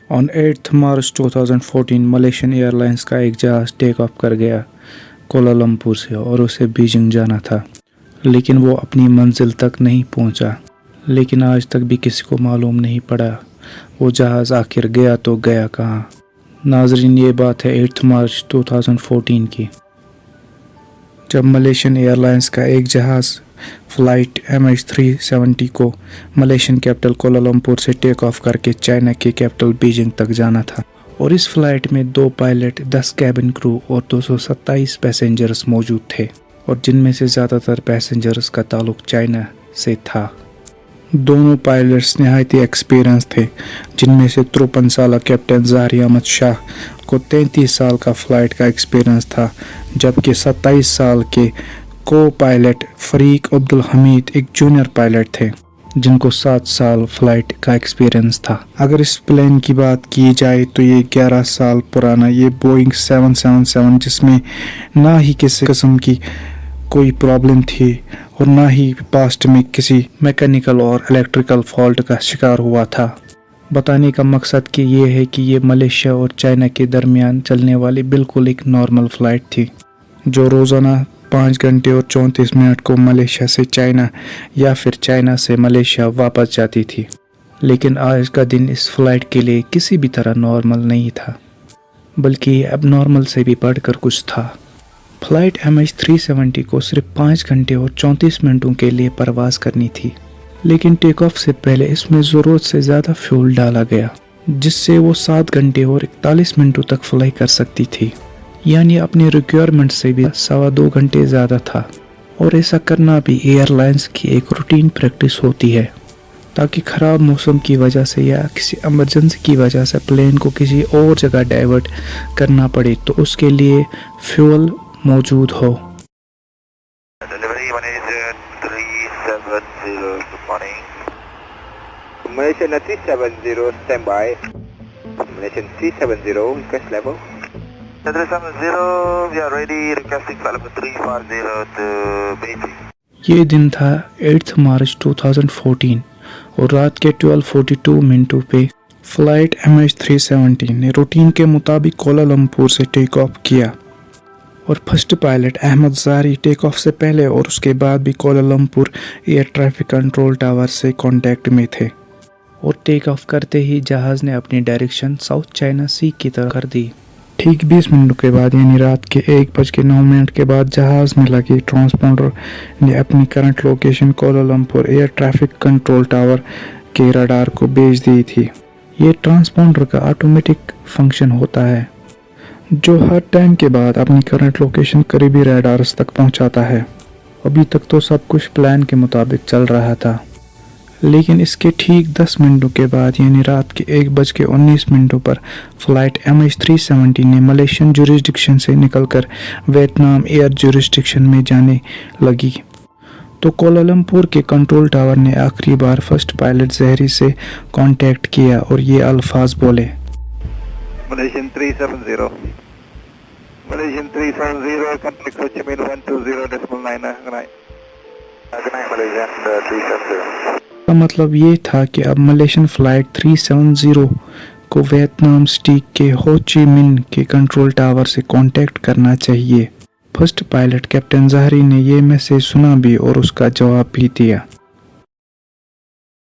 On 8 March 2014 Malaysian airlines का एक जहाज़ टेक ऑफ कर गया कोलालमपुर से और उसे बीजिंग जाना था, लेकिन वो अपनी मंजिल तक नहीं पहुंचा। लेकिन आज तक भी किसी को मालूम नहीं पड़ा वो जहाज़ आखिर गया तो गया कहाँ। नाजरीन, ये बात है 8 मार्च 2014 की, जब मलेशियन एयरलाइंस का एक जहाज़ फ़्लाइट MH370 को मलेशियन कैपिटल कोलालमपुर से टेक ऑफ करके चाइना की कैपिटल बीजिंग तक जाना था। और इस फ़्लाइट में 2 पायलट, 10 कैबिन क्रू और 227 पैसेंजर्स मौजूद थे, और जिनमें से ज़्यादातर पैसेंजर्स का ताल्लुक चाइना से था। दोनों पायलट्स नहायत ही एक्सपीरियंस थे, जिनमें से 53 साल कैप्टन ज़ाहिर अहमद शाह को 33 साल का फ़्लाइट का एक्सपीरियंस था, जबकि 27 साल के को पायलट फ़रीक अब्दुल हमीद एक जूनियर पायलट थे, जिनको 7 साल फ़्लाइट का एक्सपीरियंस था। अगर इस प्लेन की बात की जाए तो ये 11 साल पुराना ये बोइंग 777, जिसमें ना ही किसी किस्म की कोई प्रॉब्लम थी और ना ही पास्ट में किसी मैकेनिकल और इलेक्ट्रिकल फॉल्ट का शिकार हुआ था। बताने का मकसद कि ये है कि ये मलेशिया और चाइना के दरमियान चलने वाली बिल्कुल एक नॉर्मल फ़्लाइट थी, जो रोज़ाना 5 घंटे और 34 मिनट को मलेशिया से चाइना या फिर चाइना से मलेशिया वापस जाती थी। लेकिन आज का दिन इस फ़्लाइट के लिए किसी भी तरह नॉर्मल नहीं था, बल्कि अब नॉर्मल से भी बढ़कर कुछ था। फ़्लाइट MH370 को सिर्फ 5 घंटे और 34 मिनटों के लिए परवाज़ करनी थी, लेकिन टेक ऑफ से पहले इसमें ज़रूरत से ज़्यादा फ्यूल डाला गया, जिससे वो 7 घंटे और 41 मिनटों तक फ्लाई कर सकती थी, यानी अपने रिक्वायरमेंट से भी 2.25 घंटे ज़्यादा था। और ऐसा करना भी एयरलाइंस की एक रूटीन प्रैक्टिस होती है, ताकि ख़राब मौसम की वजह से या किसी एमरजेंसी की वजह से प्लेन को किसी और जगह डाइवर्ट करना पड़े तो उसके लिए फ्यूल मौजूद हो। Malaysian 370 standby. Malaysian 370 request level. 370, we are ready, requesting flight level 340 to Beijing. ये दिन था 8 मार्च 2014 और रात के 12:42 मिनटों पे फ़्लाइट MH370 ने रूटीन के मुताबिक कोलालमपुर से टेक ऑफ किया, और फर्स्ट पायलट अहमद ज़ारी टेक ऑफ से पहले और उसके बाद भी Kuala Lumpur air traffic control tower से कांटेक्ट में थे, और टेक ऑफ करते ही जहाज़ ने अपनी डायरेक्शन साउथ चाइना सी की तरफ कर दी। ठीक 20 मिनटों के बाद, यानी रात के 1:09 के बाद, जहाज़ में लगे ट्रांसपोंडर ने अपनी current location Kuala Lumpur air traffic control tower के रडार को भेज दी थी। ये ट्रांसपोंडर का ऑटोमेटिक फंक्शन होता है, जो हर टाइम के बाद अपनी करंट लोकेशन करीबी रडार्स तक पहुंचाता है। अभी तक तो सब कुछ प्लान के मुताबिक चल रहा था, लेकिन इसके ठीक 10 मिनटों के बाद, यानी रात के 1:19 पर फ़्लाइट MH370 ने मलेशियन जुरिस्डिक्शन से निकलकर वियतनाम एयर जुरिस्डिक्शन में जाने लगी, तो कोलालमपुर के कंट्रोल टावर ने आखिरी बार फर्स्ट पायलट ज़हरी से कांटेक्ट किया और ये अल्फाज बोले। Malaysian 370. Malaysian 370, contact Ho Chi Minh 120.9. Good night. Good night, Malaysian 370. का मतलब ये था कि अब मलेशियन फ़्लाइट 370 को वियतनाम सिटी के हो ची मिन के कंट्रोल टावर से कांटेक्ट करना चाहिए। फर्स्ट पायलट कैप्टन ज़ाहरी ने ये मैसेज सुना भी और उसका जवाब भी दिया।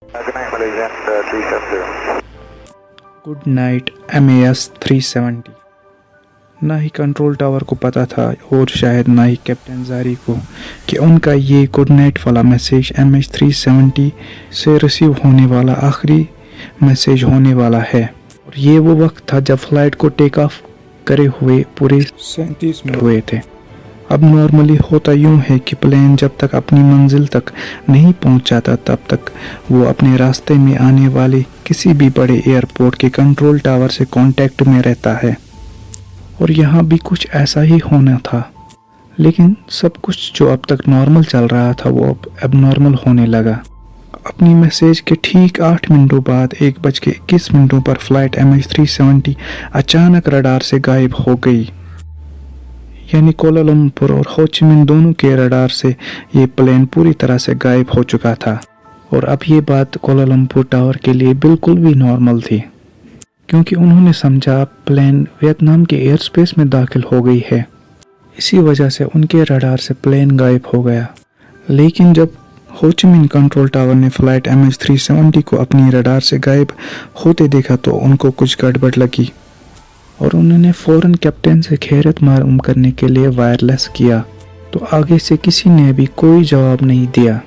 Good night, Malaysian 370. Good night MAS 370। ना ही कंट्रोल टावर को पता था और शायद ना ही कैप्टन ज़ारी को कि उनका ये गुड नाइट वाला मैसेज MH370 से रिसीव होने वाला आखिरी मैसेज होने वाला है। और ये वो वक्त था जब फ़्लाइट को टेक ऑफ करे हुए पूरे 37 मिनट हुए थे। अब नॉर्मली होता यूँ है कि प्लेन जब तक अपनी मंजिल तक नहीं पहुँच जाता तब तक वो अपने रास्ते में आने वाले किसी भी बड़े एयरपोर्ट के कंट्रोल टावर से कांटेक्ट में रहता है, और यहाँ भी कुछ ऐसा ही होना था। लेकिन सब कुछ जो अब तक नॉर्मल चल रहा था वो अब एबनॉर्मल होने लगा। अपनी मैसेज के ठीक 8 मिनटों बाद 1:21 पर फ़्लाइट MH370 अचानक रडार से गायब हो गई, यानी कोलालमपुर और हो ची मिन दोनों के रडार से ये प्लेन पूरी तरह से गायब हो चुका था। और अब ये बात कोलालमपुर टावर के लिए बिल्कुल भी नॉर्मल थी। क्योंकि उन्होंने समझा प्लेन वियतनाम के एयर स्पेस में दाखिल हो गई है। इसी वजह से उनके रडार से प्लेन गायब हो गया। लेकिन जब हो ची मिन्ह कंट्रोल टावर ने फ्लाइट MH370 को अपनी रडार से गायब होते देखा तो उनको कुछ गड़बड़ लगी और उन्होंने फौरन कैप्टन से खैरियत मालूम करने के लिए वायरलेस किया, तो आगे से किसी ने भी कोई जवाब नहीं दिया।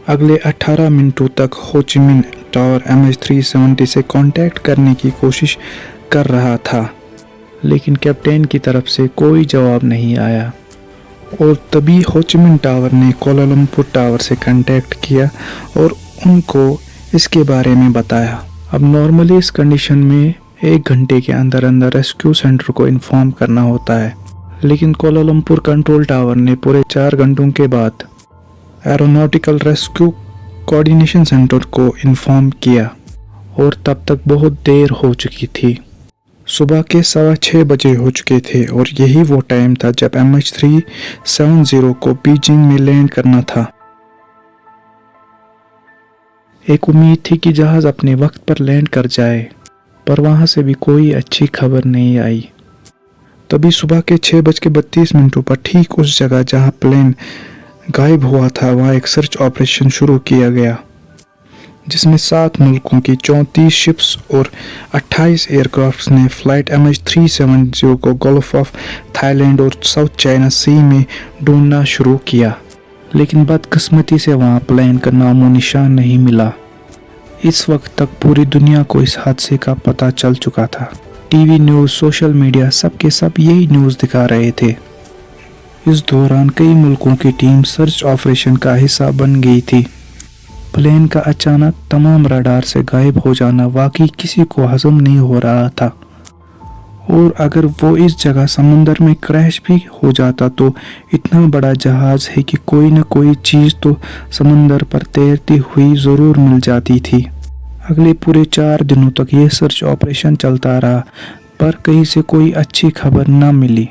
अगले 18 मिनटों तक हो ची मिन्ह टावर MH370 से कांटेक्ट करने की कोशिश कर रहा था, लेकिन कैप्टन की तरफ से कोई जवाब नहीं आया। और तभी हो ची मिन्ह टावर ने कोलालमपुर टावर से कांटेक्ट किया और उनको इसके बारे में बताया। अब नॉर्मली इस कंडीशन में 1 घंटे के अंदर अंदर रेस्क्यू सेंटर को इन्फॉर्म करना होता है, लेकिन कोलालमपुर कंट्रोल टावर ने पूरे 4 घंटों के बाद एरोनॉटिकल रेस्क्यू कोऑर्डिनेशन सेंटर को इन्फॉर्म किया और तब तक बहुत देर हो चुकी थी। सुबह के 6:15 बजे हो चुके थे और यही वो टाइम था जब MH370 को बीजिंग में लैंड करना था। एक उम्मीद थी कि जहाज अपने वक्त पर लैंड कर जाए, पर वहां से भी कोई अच्छी खबर नहीं आई। तभी सुबह के 6:32 पर ठीक उस जगह जहां प्लेन गायब हुआ था वहां एक सर्च ऑपरेशन शुरू किया गया, जिसमें 7 मुल्कों की 34 शिप्स और 28 एयरक्राफ्ट्स ने फ्लाइट MH370 को गल्फ ऑफ थाईलैंड और साउथ चाइना सी में ढूंढना शुरू किया। लेकिन बदकिस्मती से वहां प्लेन का नामो निशान नहीं मिला। इस वक्त तक पूरी दुनिया को इस हादसे का पता चल चुका था। टीवी न्यूज़, सोशल मीडिया सब के सब यही न्यूज़ दिखा रहे थे। इस दौरान कई मुल्कों की टीम सर्च ऑपरेशन का हिस्सा बन गई थी। प्लेन का अचानक तमाम रडार से गायब हो जाना वाकई किसी को हजम नहीं हो रहा था, और अगर वो इस जगह समंदर में क्रैश भी हो जाता तो इतना बड़ा जहाज है कि कोई न कोई चीज़ तो समंदर पर तैरती हुई ज़रूर मिल जाती थी। अगले पूरे 4 दिनों तक ये सर्च ऑपरेशन चलता रहा, पर कहीं से कोई अच्छी खबर न मिली।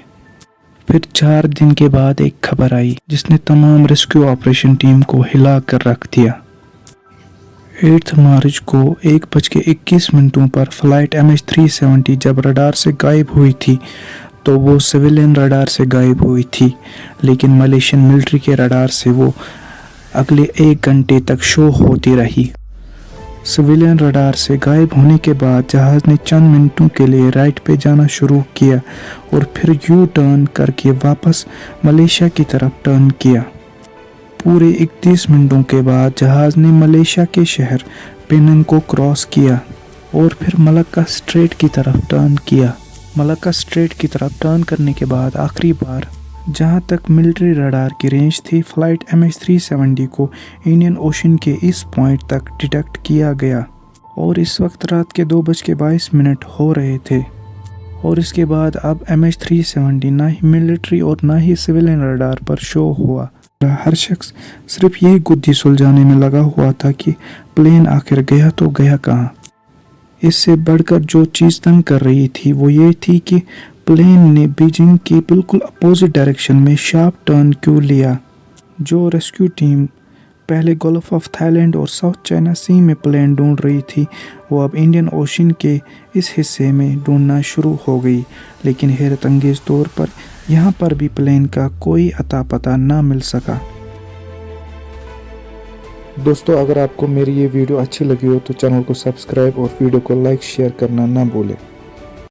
फिर 4 दिन के बाद एक खबर आई जिसने तमाम रेस्क्यू ऑपरेशन टीम को हिला कर रख दिया। 8 मार्च को 1:21 पर फ्लाइट MH370 जब रडार से गायब हुई थी तो वो सिविलियन रडार से गायब हुई थी, लेकिन मलेशियन मिलिट्री के रडार से वो अगले 1 घंटे तक शो होती रही। सिविलियन रडार से गायब होने के बाद जहाज ने चंद मिनटों के लिए राइट पे जाना शुरू किया और फिर यू टर्न करके वापस मलेशिया की तरफ टर्न किया। पूरे 31 मिनटों के बाद जहाज ने मलेशिया के शहर पेनंग को क्रॉस किया और फिर मलक्का स्ट्रेट की तरफ टर्न किया। मलक्का स्ट्रेट की तरफ टर्न करने के बाद आखिरी बार जहां तक मिलिट्री रडार की रेंज थी, फ्लाइट MH370 को इंडियन ओशन के इस पॉइंट तक डिटेक्ट किया गया और इस वक्त रात के 2:22 हो रहे थे। और इसके बाद अब MH370 ना ही मिलिट्री और ना ही सिविलियन रडार पर शो हुआ। हर शख्स सिर्फ यही गुत्थी सुलझाने में लगा हुआ था कि प्लेन आखिर गया तो गया कहाँ। इससे बढ़कर जो चीज़ तंग कर रही थी वो ये थी कि प्लेन ने बीजिंग की बिल्कुल अपोजिट डायरेक्शन में शार्प टर्न क्यों लिया। जो रेस्क्यू टीम पहले गल्फ ऑफ थाईलैंड और साउथ चाइना सी में प्लेन ढूंढ रही थी वो अब इंडियन ओशन के इस हिस्से में ढूंढना शुरू हो गई। लेकिन हैरत अंगेज तौर पर यहाँ पर भी प्लेन का कोई अता पता ना मिल सका। दोस्तों, अगर आपको मेरी ये वीडियो अच्छी लगी हो तो चैनल को सब्सक्राइब और वीडियो को लाइक शेयर करना ना भूलें।